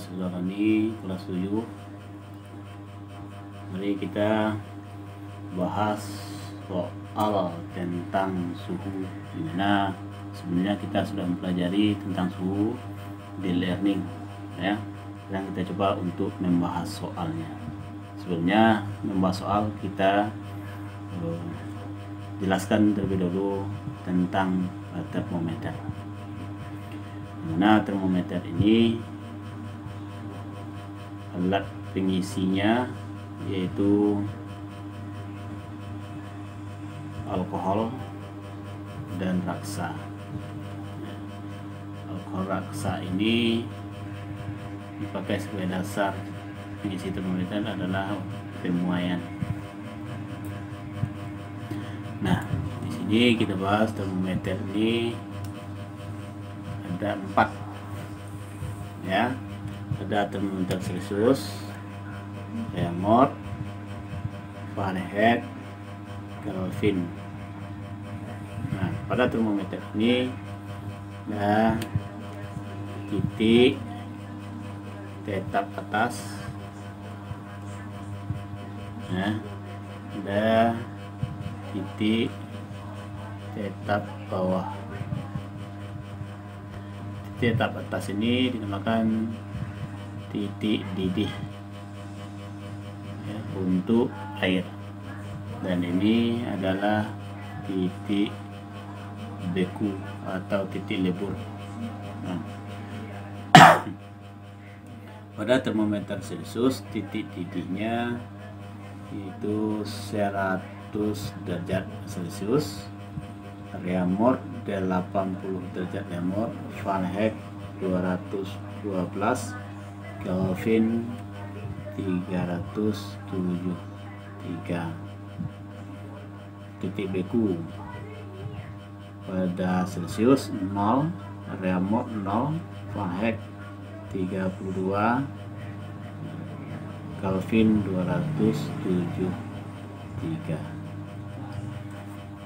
Saudarani kelas 7. Mari kita bahas soal tentang suhu, dimana sebenarnya kita sudah mempelajari tentang suhu di learning ya. Dan kita coba untuk membahas soalnya. Sebelumnya membahas soal, kita jelaskan terlebih dahulu tentang termometer. Dimana termometer ini alat pengisinya yaitu alkohol dan raksa. Alkohol raksa ini dipakai sebagai dasar pengisi termometer adalah pemuaian. Nah, di sini kita bahas termometer ini ada 4 ya. Ada termometer Celcius, Reaumur, Fahrenheit, Kelvin. Nah, pada termometer ini ada titik tetap atas, nah, ada titik tetap bawah. Titik tetap atas ini dinamakan titik didih ya, untuk air, dan ini adalah titik beku atau titik lebur. Nah, pada termometer Celcius titik didihnya itu 100 derajat Celcius, Reaumur 80 derajat Reaumur, Fahrenheit 212, Kelvin 373. Titik beku pada Celcius 0, Reaumur 0, Fahrenheit 32, Kelvin 273.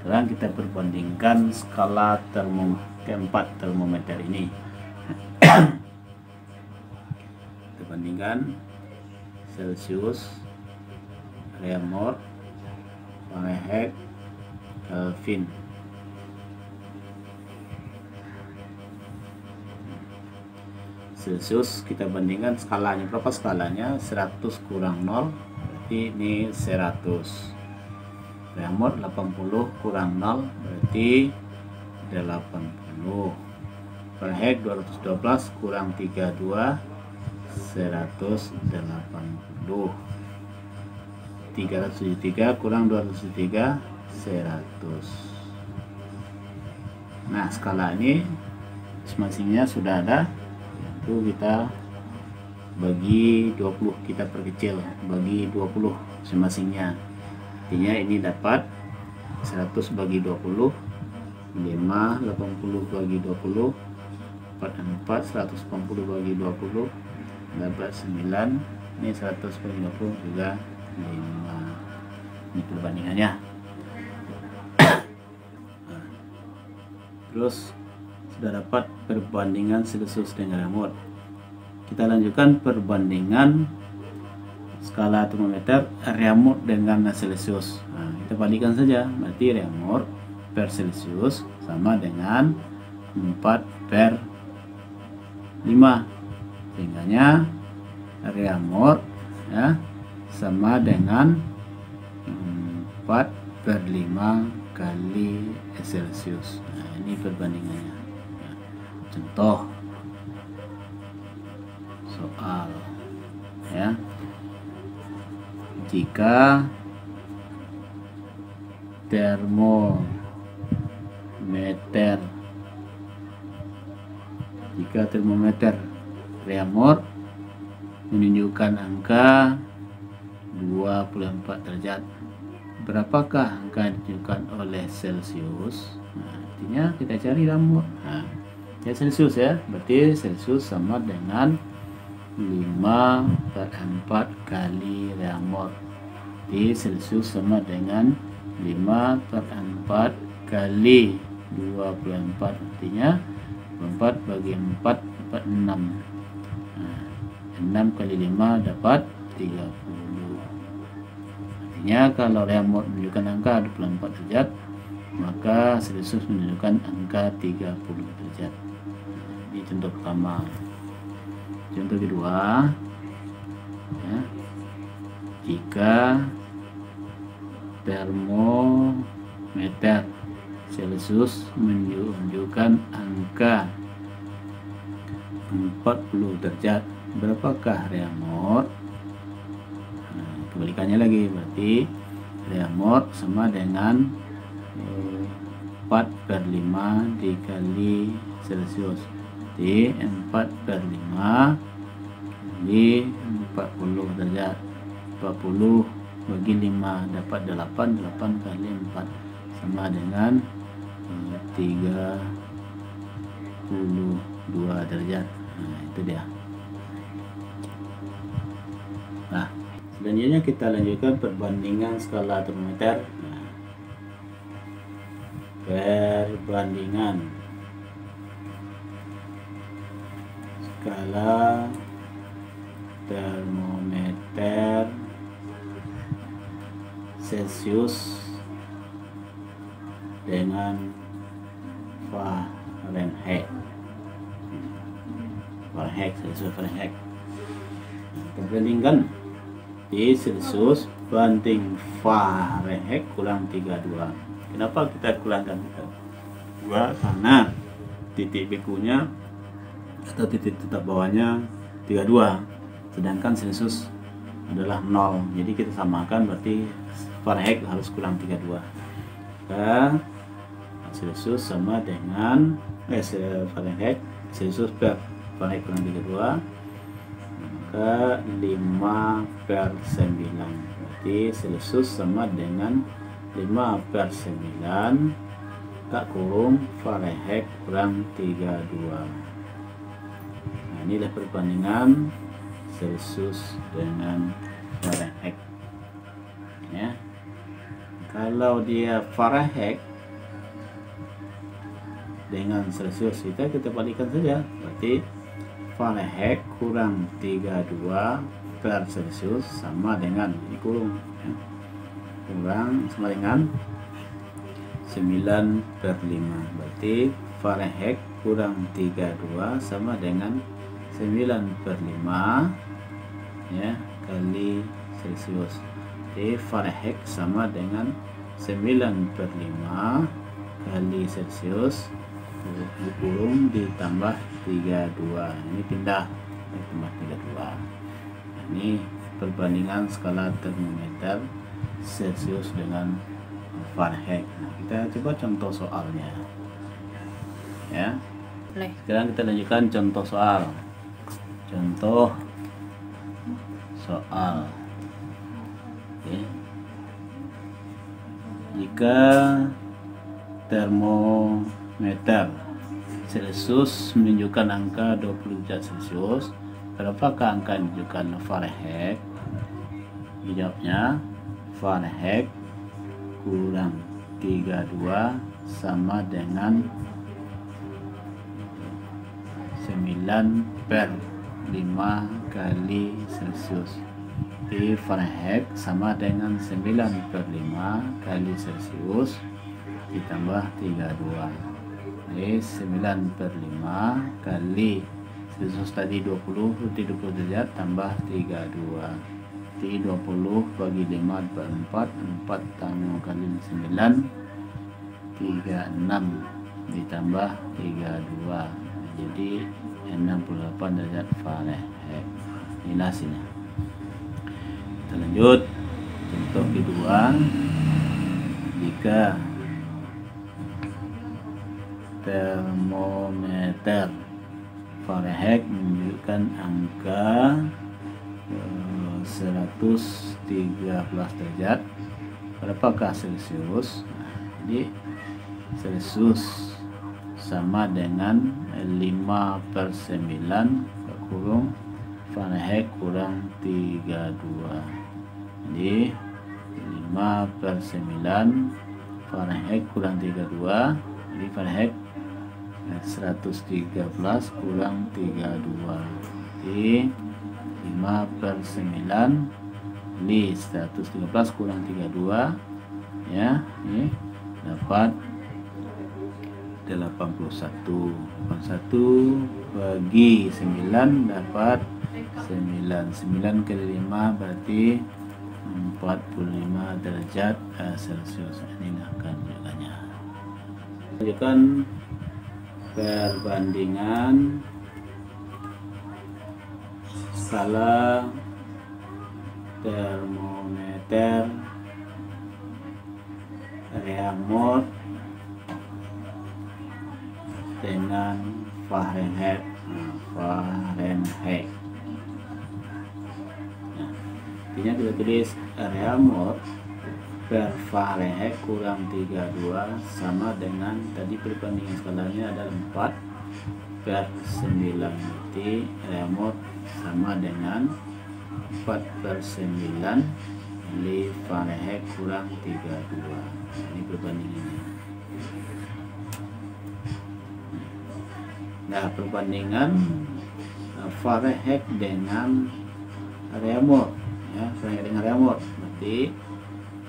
Sekarang kita perbandingkan skala keempat termometer ini. Bandingkan Celcius, Reaumur, Fahrenheit, Kelvin. Celcius kita bandingkan skalanya, berapa skalanya? 100 kurang 0 berarti ini 100. Reaumur 80 kurang 0 berarti 80. Fahrenheit 212 kurang 32 180. 373 kurang 273 100. Nah, skala ini masing-masingnya sudah ada. Itu kita bagi 20, kita perkecil bagi 20 masing-masingnya. Artinya ini dapat 100 bagi 20, 5, 80 bagi 20, 44, 180 bagi 20 dapat 9. Ini 100 bagi 20 juga 5. Ini perbandingannya. Terus sudah dapat perbandingan Celcius dengan Reaumur. Kita lanjutkan perbandingan skala termometer Reaumur dengan Celcius. Nah, kita bandingkan saja. Berarti Reaumur per Celcius sama dengan 4/5. Sehingganya Reaumur ya sama dengan 4/5 kali Celcius. Nah, ini perbandingannya. Nah, contoh soal ya. Jika termometer Reaumur menunjukkan angka 24 derajat, berapakah angka yang ditunjukkan oleh Celcius? Nah, artinya kita cari Reaumur. Nah, ya Celcius ya, berarti Celcius sama dengan 5/4 kali Reaumur. Jadi Celcius sama dengan 5/4 kali 24, artinya 4 bagi 4 46. Nah, 6 kali 5 dapat 30. Artinya kalau remote menunjukkan angka 24 derajat, maka Celsius menunjukkan angka 30 derajat. Ini contoh pertama. Contoh kedua, ya, jika termometer Celsius menunjukkan angka 40 derajat, berapakah remote? Nah, kebalikannya lagi, berarti remote sama dengan 4/5 dikali Celsius. Jadi 4/5 kali 40 derajat. 40 bagi 5 dapat 8. 8 kali 4 sama dengan 32 derajat. Nah, itu dia. Nah, selanjutnya kita lanjutkan perbandingan skala termometer. Nah, perbandingan skala termometer Celsius dengan Fahrenheit. Celsius Fahrenheit. Perbandingkan di Celsius banding Fahrenheit kurang 32. Kenapa kita kurangkan 2? Karena titik bekunya atau titik tetap bawahnya 32, sedangkan Celsius adalah 0. Jadi kita samakan, berarti Fahrenheit harus kurang 32. Maka Celsius sama dengan Fahrenheit, Celsius per Fahrenheit kurang 32, maka 5/9. Berarti Celsius sama dengan 5/9 tak kurung Fahrenheit kurang 32. Nah, inilah perbandingan Celsius dengan Fahrenheit, ya. Kalau dia Fahrenheit dengan Celsius, kita balikkan saja, berarti Fahrenheit kurang 32 per Celsius sama dengan, ini kurung, ya, kurang sama dengan 9/5. Berarti Fahrenheit kurang 32 sama dengan 9/5, ya, kali Celsius. Jadi Fahrenheit sama dengan 9/5 kali Celsius kurung ditambah 32. Ini pindah ditambah 32. Ini perbandingan skala termometer Celsius dengan Fahrenheit. Nah, kita coba contoh soalnya, ya. Sekarang kita lanjutkan contoh soal. Contoh soal. Oke. Jika termometer Celsius menunjukkan angka 20 derajat Celsius, berapakah angka yang menunjukkan Fahrenheit? Jawabnya Fahrenheit kurang 32 sama dengan 9/5 kali Celsius. Di Fahrenheit sama dengan 9/5 kali Celsius ditambah 32. Jadi 9/5 kali Celsius tadi 20 derajat tambah 32. Jadi 20 bagi 5 dapat 4. 4 tambah kali 9 36 ditambah 32. Jadi 68 derajat Fahrenheit. Inilah hasilnya. Kita lanjut contoh kedua. Jika termometer Fahrenheit menunjukkan angka 113 derajat, berapakah Celsius? Jadi Celsius sama dengan 5/9 kurung Fahrenheit kurang 32. Jadi 5/9 Fahrenheit kurang 32. Jadi Fahrenheit 113 kurang 32. Jadi 5/9 kali 113 kurang 32 ya, ini dapat 81 bagi 9 dapat 9 kali 5 berarti 45 derajat Celcius. Ini akan jawabannya. Lanjutkan perbandingan skala termometer remote dengan Fahrenheit. Nah, intinya kita tulis remote per Fahrenheit kurang 32 sama dengan tadi perbandingan skalanya adalah 4/9, berarti remote sama dengan 4/9 kali Fahrenheit kurang 32. Ini perbandingannya. Nah, perbandingan Fahrenheit dengan remote ya, Fahrenheit dengan remote berarti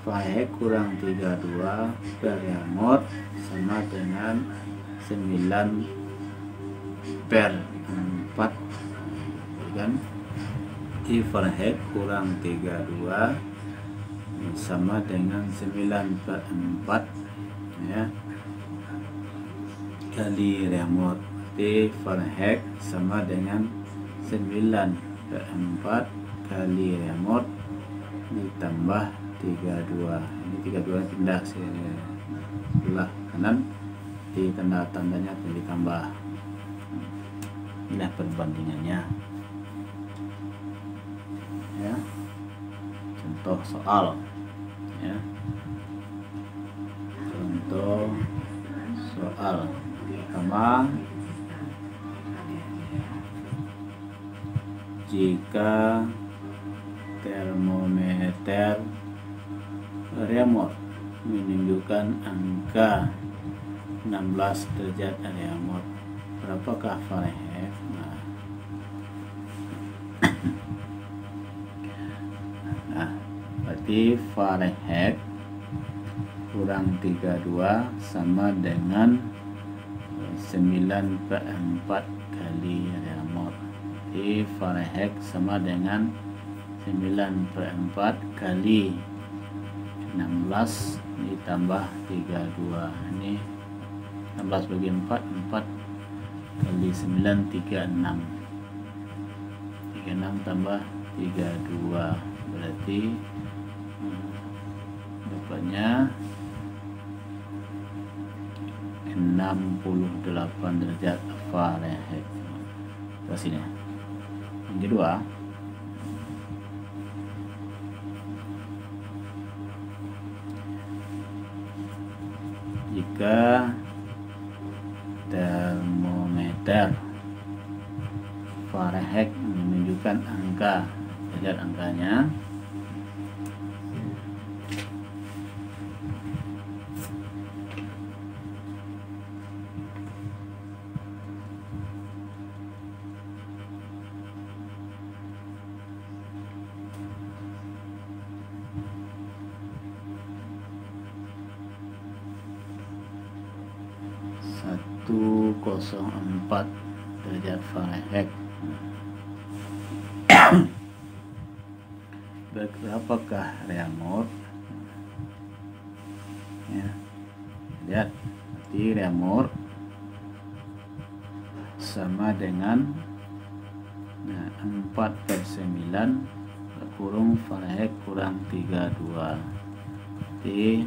Fahrenheit kurang 32 per remote sama dengan 9/4 kan, di Fahrenheit kurang 32 sama dengan 9/4 ya kali remote, di Fahrenheit sama dengan 9/4 kali remote ditambah 32. Ini 32 pindah sebelah kanan, di tanda-tandanya ditambah. Inilah perbandingannya ya. Contoh soal ya, contoh soal pertama, jika termometer remote menunjukkan angka 16 derajat remote, berapakah Fahrenheit? Nah, berarti Fahrenheit kurang 32 sama dengan 9/4 kali remote. Jadi Fahrenheit sama dengan 9/4 kali 16 ditambah 32. Ini 16 bagi 4 kali 9 36 tambah 32 berarti dapatnya 68 derajat Fahrenheit. Terus ini yang kedua, jika termometer Fahrenheit menunjukkan angka, lihat angkanya satu 104 derajat Fahrenheit. Berapakah remote? Ya, lihat di remote sama dengan 4/9 kurung Fahrenheit kurang 32. Di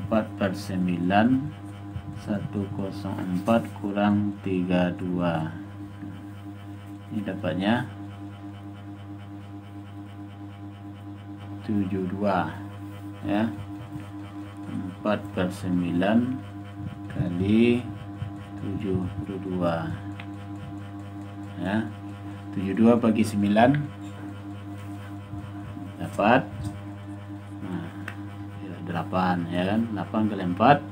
4/9 104 kurang 32, ini dapatnya 72 ya. 4/9 kali 72 ya, 72 bagi 9 dapat 8 ya kan, 8 kali 4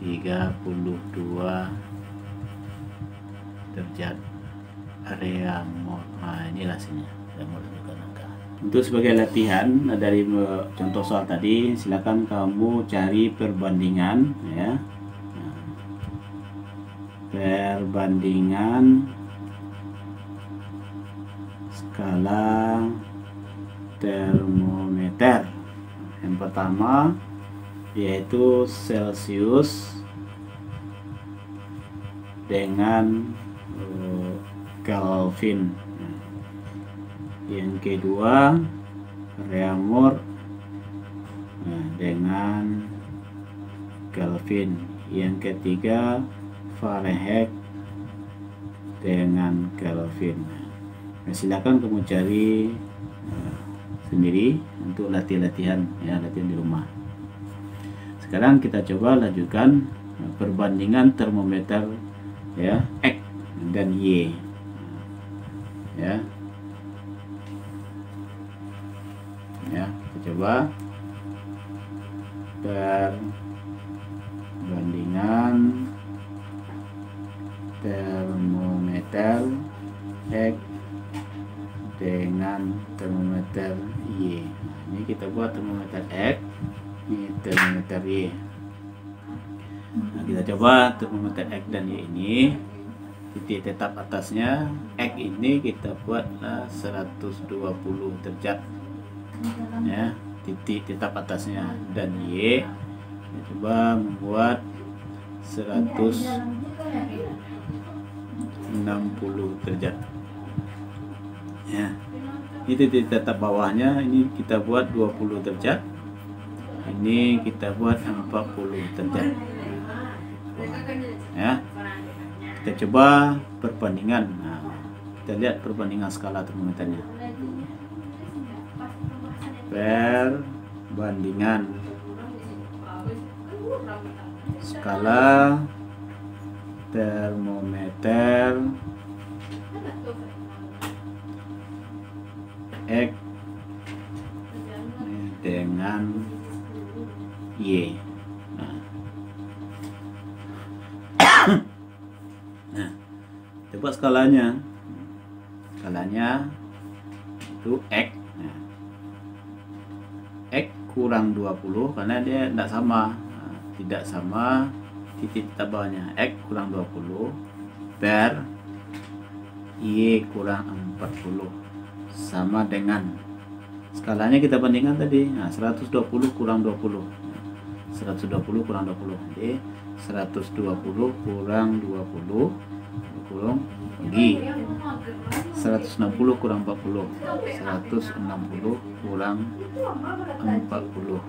32 derajat remote. Inilah hasilnya. Sudah menunjukkan angka. Untuk sebagai latihan dari contoh soal tadi, silakan kamu cari perbandingan ya. Perbandingan skala termometer. Yang pertama yaitu Celsius dengan Kelvin. Yang kedua Reaumur dengan Kelvin. Yang ketiga Fahrenheit dengan Kelvin. Nah, silakan kamu cari sendiri untuk latihan ya, latihan di rumah. Sekarang kita coba lanjutkan perbandingan termometer ya X dan Y ya. Ya, kita coba perbandingan termometer X dengan termometer Y. Ini kita buat termometer X, ini termometer Y. Nah, kita coba termometer X dan Y ini, titik tetap atasnya X ini kita buatlah 120 derajat ya, titik tetap atasnya, dan Y kita coba membuat 160 derajat ya. Ini titik tetap bawahnya ini kita buat 20 derajat, ini kita buat 40 derajat ya. Kita coba perbandingan. Nah, kita lihat perbandingan skala termometernya. Perbandingan skala termometer X dengan Y. Nah, coba skalanya. Skalanya itu X. Nah, X kurang 20 karena dia tidak sama. Nah, tidak sama titik bawahnya. X kurang 20 per Y kurang 40 sama dengan skalanya kita bandingkan tadi. Nah, 120 kurang 20. 120 kurang 20. Jadi 120 kurang 20 kurang bagi 160 kurang 40. 160 kurang 40.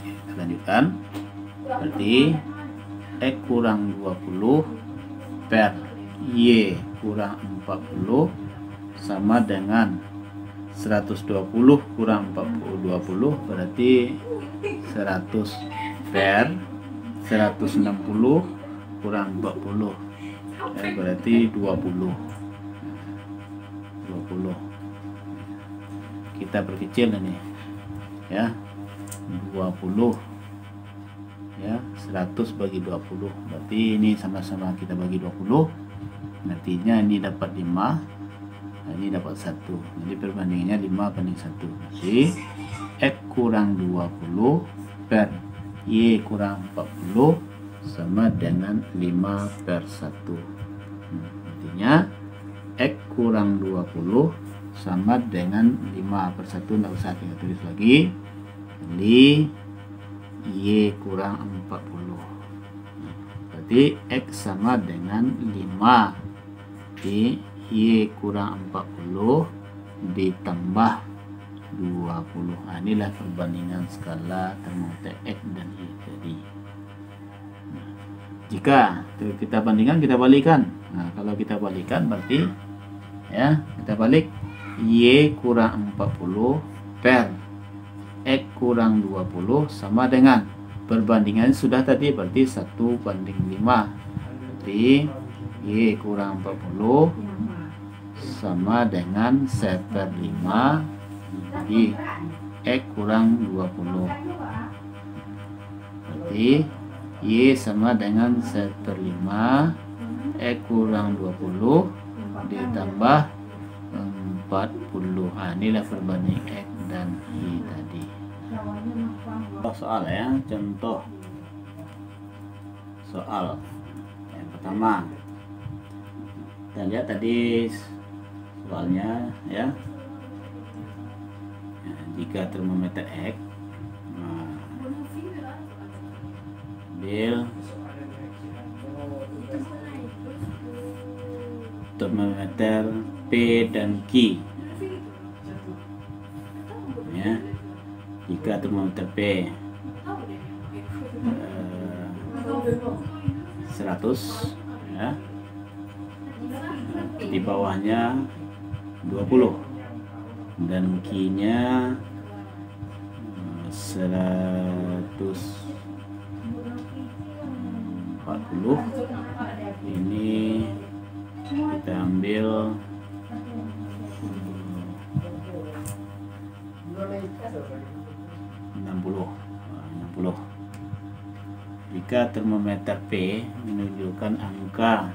Kita lanjutkan. Berarti X kurang 20 per Y kurang 40 sama dengan 120 kurang 20 berarti 100 per 160 kurang 40 ya, berarti 20. Kita perkecil ini ya, 20 ya, 100 bagi 20 berarti ini sama-sama kita bagi 20, nantinya ini dapat 5, ini dapat 1, jadi perbandingannya 5:1. Jadi X kurang 20 per Y kurang 40 sama dengan 5/1. Artinya X kurang 20 sama dengan 5/1, tidak usah kita tulis lagi. Jadi Y kurang 40. Berarti X sama dengan 5 di Y kurang 40 ditambah 20. Nah, inilah perbandingan skala termometer X dan Y tadi. Nah, jika kita bandingkan, kita balikan. Nah, kalau kita balikan berarti ya, kita balik Y kurang 40 per X kurang 20 sama dengan perbandingan sudah tadi, berarti 1:5. Berarti Y kurang 40 sama dengan 1/5 di X kurang 20. Berarti Y sama dengan 1/5 X kurang 20 ditambah 40. Inilah perbanding X dan Y tadi. Soal ya, contoh soal yang pertama. Kita lihat tadi soalnya ya. Jika termometer X, ambil termometer P dan Q ya. Jika termometer P 100 ya, di bawahnya 20 dan Q-nya 140. Ini kita ambil 60. Jika termometer P menunjukkan angka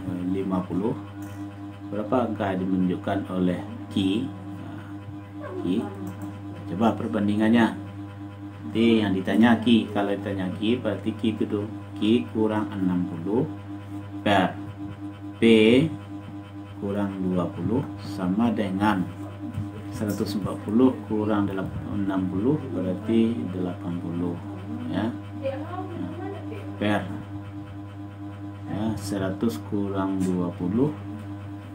50, berapa angka dimenunjukkan oleh Q? Coba perbandingannya. Nanti yang ditanya Q, kalau ditanya Q berarti Q itu Q kurang 60 per P kurang 20 sama dengan 140 kurang 60 berarti 80 ya. Per ya, 100 kurang 20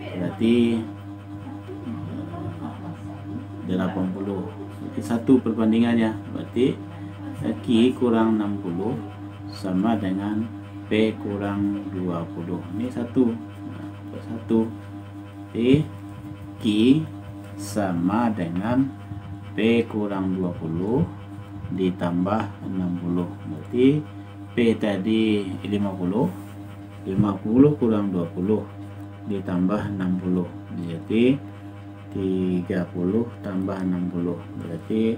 berarti 80. Berarti satu perbandingannya, berarti Q kurang 60 sama dengan P kurang 20. Ini satu. Satu. Jadi Q sama dengan P kurang 20 ditambah 60. Berarti P tadi 50. 50 kurang 20 ditambah 60. Jadi 30 tambah 60 berarti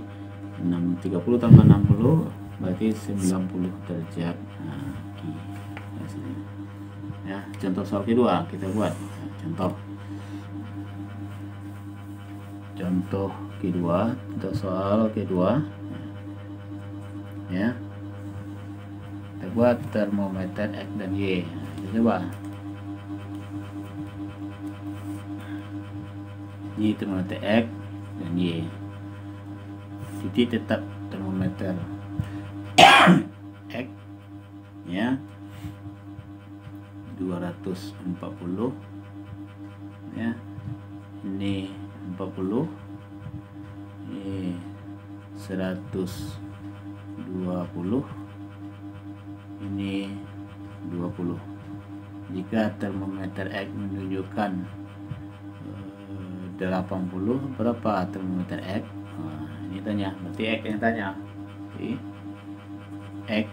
30 tambah 60 berarti 90 derajat. Ya, contoh soal kedua kita buat. Contoh kedua, untuk soal kedua ya, kita buat termometer X dan Y. Kita coba. Ini termometer X dan Y. Titik tetap termometer X ya 240 ya. Ini 40, ini 120, ini 20. Jika termometer X menunjukkan 80, berapa termometer X? Ini tanya, berarti X yang tanya. Jadi, X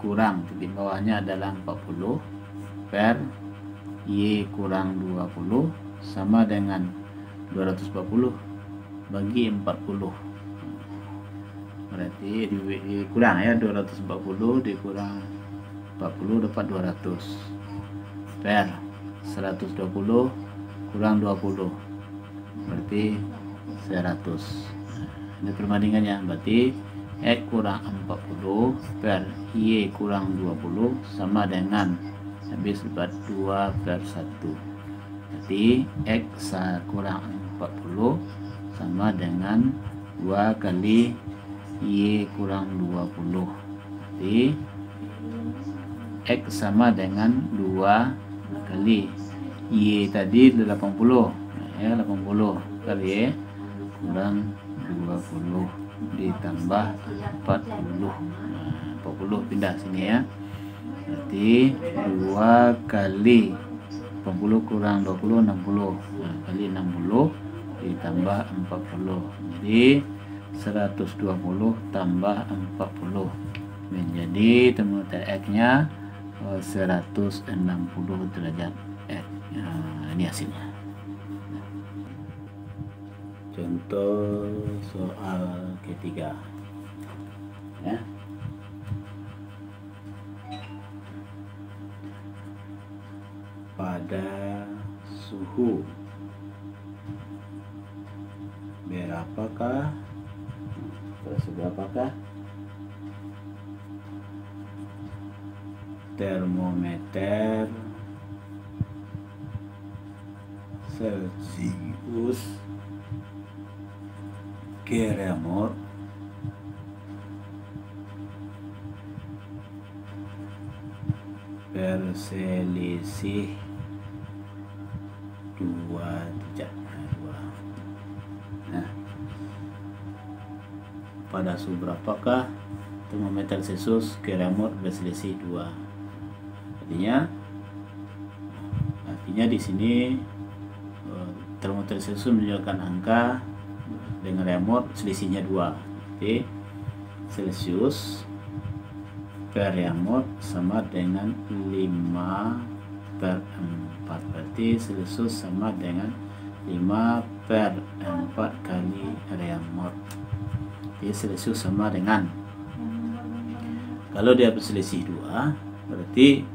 kurang, di bawahnya adalah 40 per Y kurang 20 sama dengan 240 bagi 40. Berarti dikurang ya, 240 dikurang 40 dapat 200 per 120 kurang 20 berarti 100. Ini perbandingannya, berarti X kurang 40 per Y kurang 20 sama dengan habis dapat 2 per 1. Berarti X kurang 40 sama dengan 2 kali Y kurang 20. Berarti X sama dengan 2 kali Y tadi 80 ya, 80 kali Y kurang 20 ditambah 40. 40 pindah sini ya. Berarti 2 kali 80 kurang 20 60. Kali 60 ditambah 40. Jadi 120 tambah 40 menjadi termometer X-nya 160 derajat X. Ini hasilnya. Contoh soal ketiga ya. pada suhu berapakah seberapakah termometer Celcius ke remote berselisih 2 derajat. Nah, pada suhu berapakah termometer Celcius ke remote berselisih 2? Artinya di sini termometer Celcius menunjukkan angka dengan remote selisihnya 2. Jadi Celcius per remote sama dengan 5/4. Berarti Celcius sama dengan 5/4 kali remote. Jadi Celcius sama dengan, kalau dia berselisih 2 berarti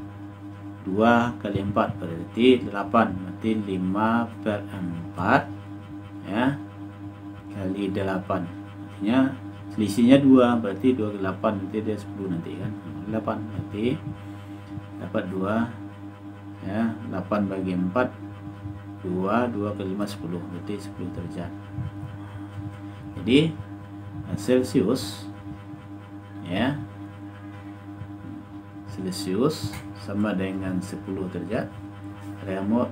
2 kali 4 berarti 8, berarti 5/4 ya kali 8. Artinya selisihnya 2 berarti 2 kali 8 nanti dia 10 nanti kan. 8 nanti dapat 2 ya, 8 bagi 4 2 kali 5 10, berarti 10 derajat. Jadi Celcius ya, Celcius sama dengan 10 derajat, remote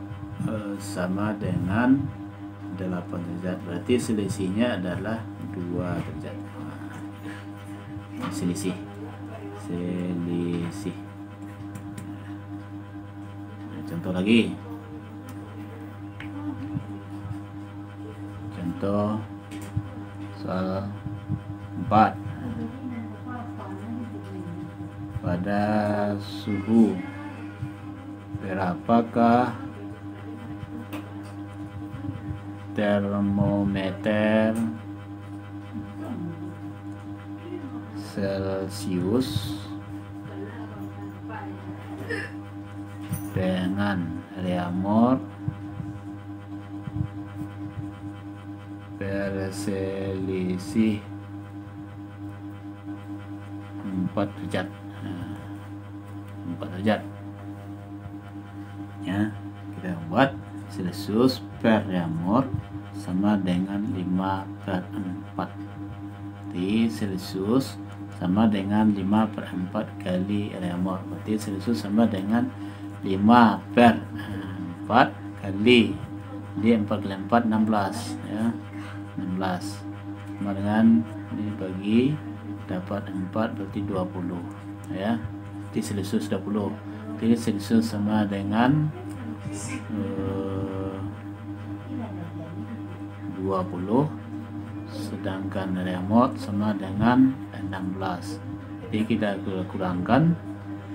sama dengan 8 derajat, berarti selisihnya adalah 2 derajat. Selisih. Contoh lagi, contoh soal 4. Pada suhu berapakah termometer Celcius dengan remote berselisih 4 derajat. 4 derajat ya, kita buat Celcius per remote sama dengan 5/4. Jadi Celcius sama dengan 5/4 kali remote, berarti Celcius sama dengan 5/4 kali, jadi 4 kali 4 16 ya, 16 sama dengan ini bagi dapat 4 berarti 20 ya, jadi Celcius 20. Jadi Celcius sama dengan 20, sedangkan remote sama dengan 16. Jadi kita kurangkan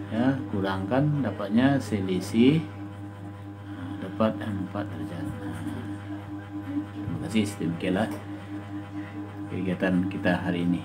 ya, kurangkan dapatnya selisih, dapat 4 derajat. Terima kasih, demikianlah kegiatan kita hari ini.